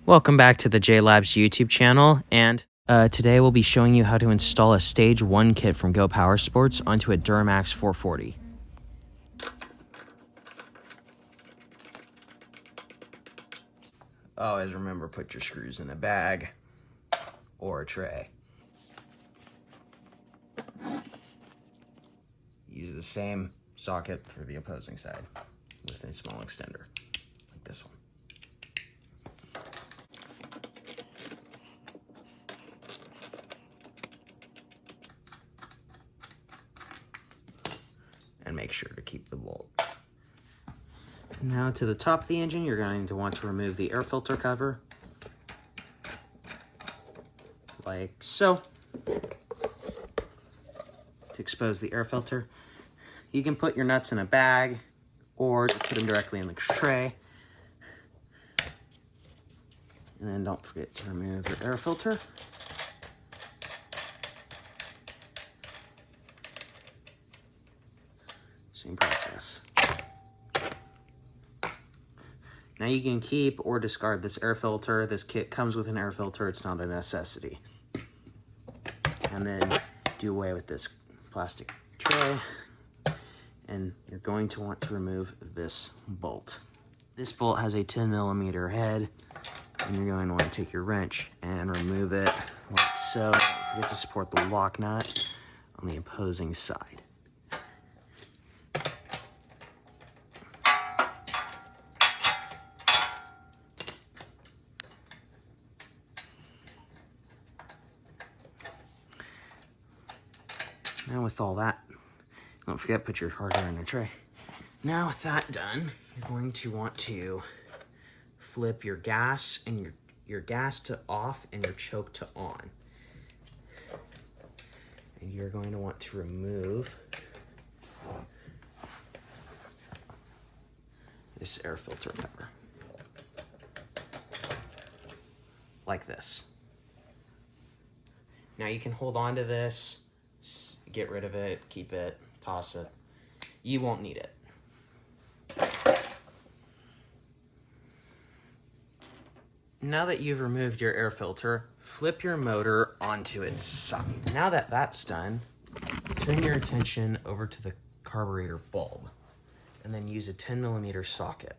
Welcome back to the JLabs YouTube channel, and today we'll be showing you how to install a Stage 1 kit from Go Power Sports onto a Duromax 440. Always remember, put your screws in a bag or a tray. Use the same socket for the opposing side with a small extender, like this one. And make sure to keep the bolt. Now to the top of the engine, you're going to want to remove the air filter cover, like so, to expose the air filter. You can put your nuts in a bag or just put them directly in the tray. And then don't forget to remove your air filter. Same process. Now you can keep or discard this air filter. This kit comes with an air filter. It's not a necessity. And then do away with this plastic tray. And you're going to want to remove this bolt. This bolt has a 10mm head, and you're going to want to take your wrench and remove it like so. Don't forget to support the lock nut on the opposing side. Now with all that, don't forget, put your hardware in a tray. Now with that done, you're going to want to flip your gas and your gas to off and your choke to on. And you're going to want to remove this air filter cover. Like this. Now you can hold on to this, get rid of it, keep it, toss it. You won't need it. Now that you've removed your air filter, flip your motor onto its side. Now that that's done, turn your attention over to the carburetor bulb and then use a 10mm socket.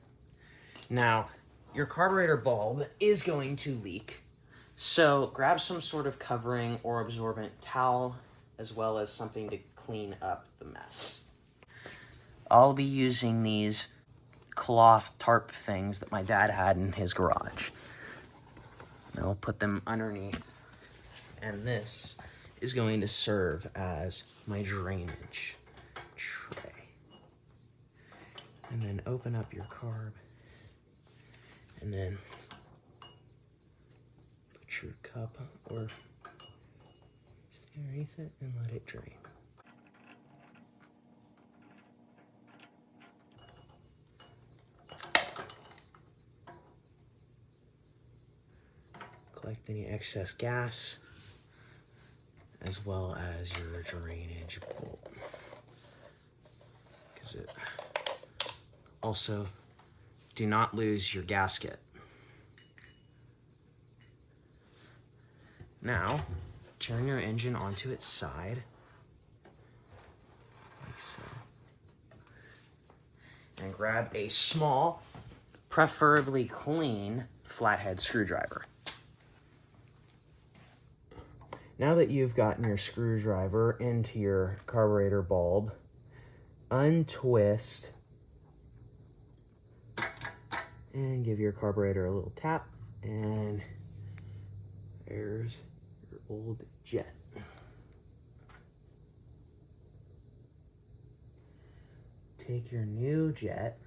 Now, your carburetor bulb is going to leak, so grab some sort of covering or absorbent towel, as well as something to clean up the mess. I'll be using these cloth tarp things that my dad had in his garage. And I'll put them underneath. And this is going to serve as my drainage tray. And then open up your carb. And then put your cup or underneath it and let it drain. Collect any excess gas, as well as your drainage bolt. Because it also, do not lose your gasket. Now, turn your engine onto its side, like so, and grab a small, preferably clean, flathead screwdriver. Now that you've gotten your screwdriver into your carburetor bulb, untwist and give your carburetor a little tap, and there's your old jet. Take your new jet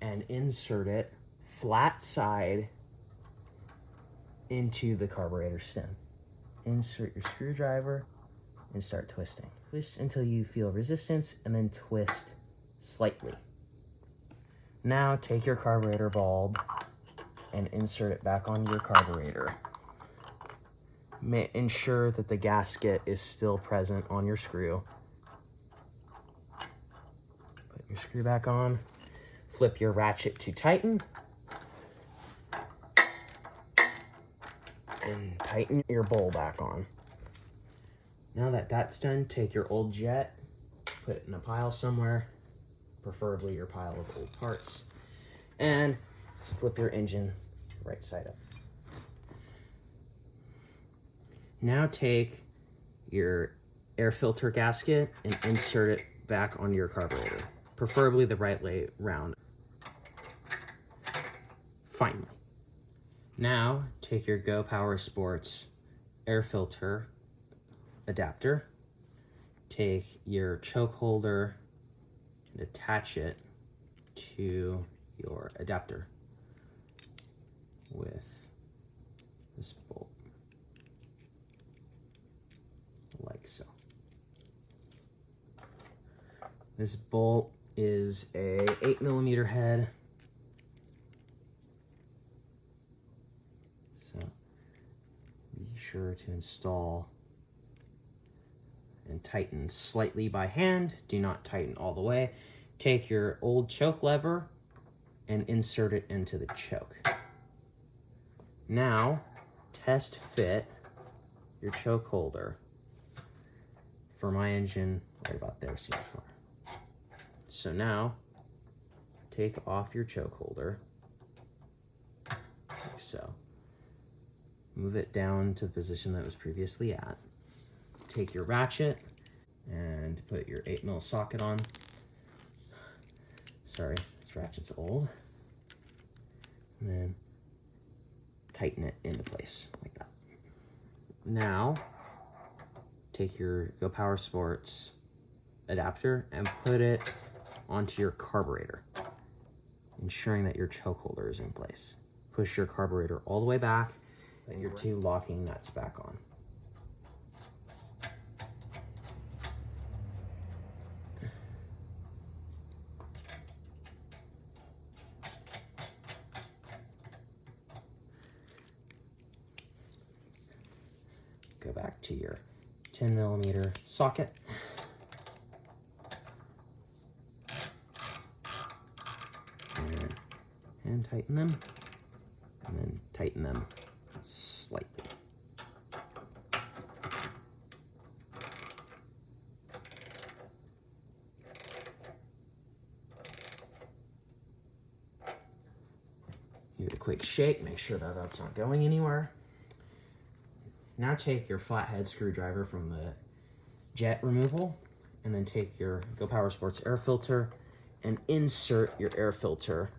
and insert it flat side into the carburetor stem. Insert your screwdriver and start twisting. Twist until you feel resistance and then twist slightly. Now take your carburetor bulb and insert it back on your carburetor. Ensure that the gasket is still present on your screw. Put your screw back on. Flip your ratchet to tighten. and tighten your bowl back on. Now that that's done, take your old jet, put it in a pile somewhere, preferably your pile of old parts, and flip your engine right side up. Now take your air filter gasket and insert it back onto your carburetor, preferably the right way round. Finally. Now take your Go Power Sports air filter adapter, take your choke holder and attach it to your adapter with this bolt, like so. This bolt is a 8mm head, so be sure to install and tighten slightly by hand. Do not tighten all the way. Take your old choke lever and insert it into the choke. Now, test fit your choke holder. For my engine, right about there so far. So now, take off your choke holder, like so. Move it down to the position that it was previously at. Take your ratchet and put your 8mm socket on. Sorry, this ratchet's old. And then tighten it into place like that. Now, take your Go Power Sports adapter and put it onto your carburetor, ensuring that your choke holder is in place. Push your carburetor all the way back and your two locking nuts back on. Go back to your 10mm socket. And tighten them. And then tighten them slightly. Give it a quick shake, make sure that that's not going anywhere. Now take your flathead screwdriver from the jet removal, and then take your Go Power Sports air filter and insert your air filter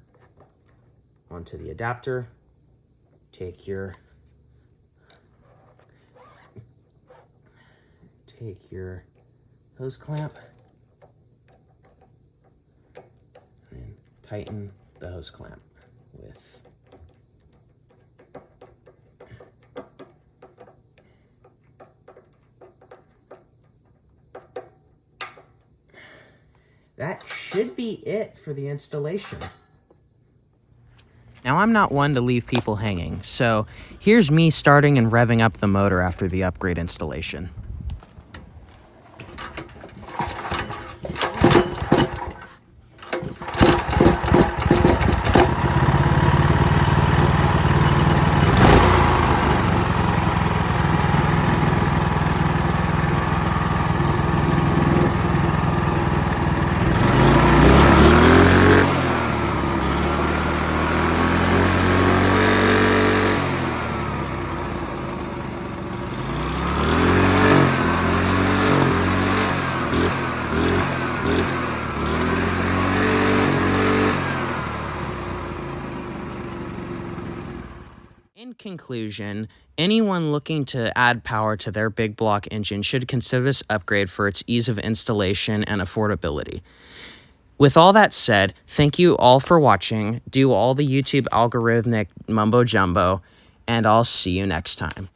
onto the adapter. Take your hose clamp and tighten the hose clamp with that should be it for the installation. Now, I'm not one to leave people hanging, so here's me starting and revving up the motor after the upgrade installation. In conclusion, anyone looking to add power to their big block engine should consider this upgrade for its ease of installation and affordability. With all that said, thank you all for watching. Do all the YouTube algorithmic mumbo jumbo, and I'll see you next time.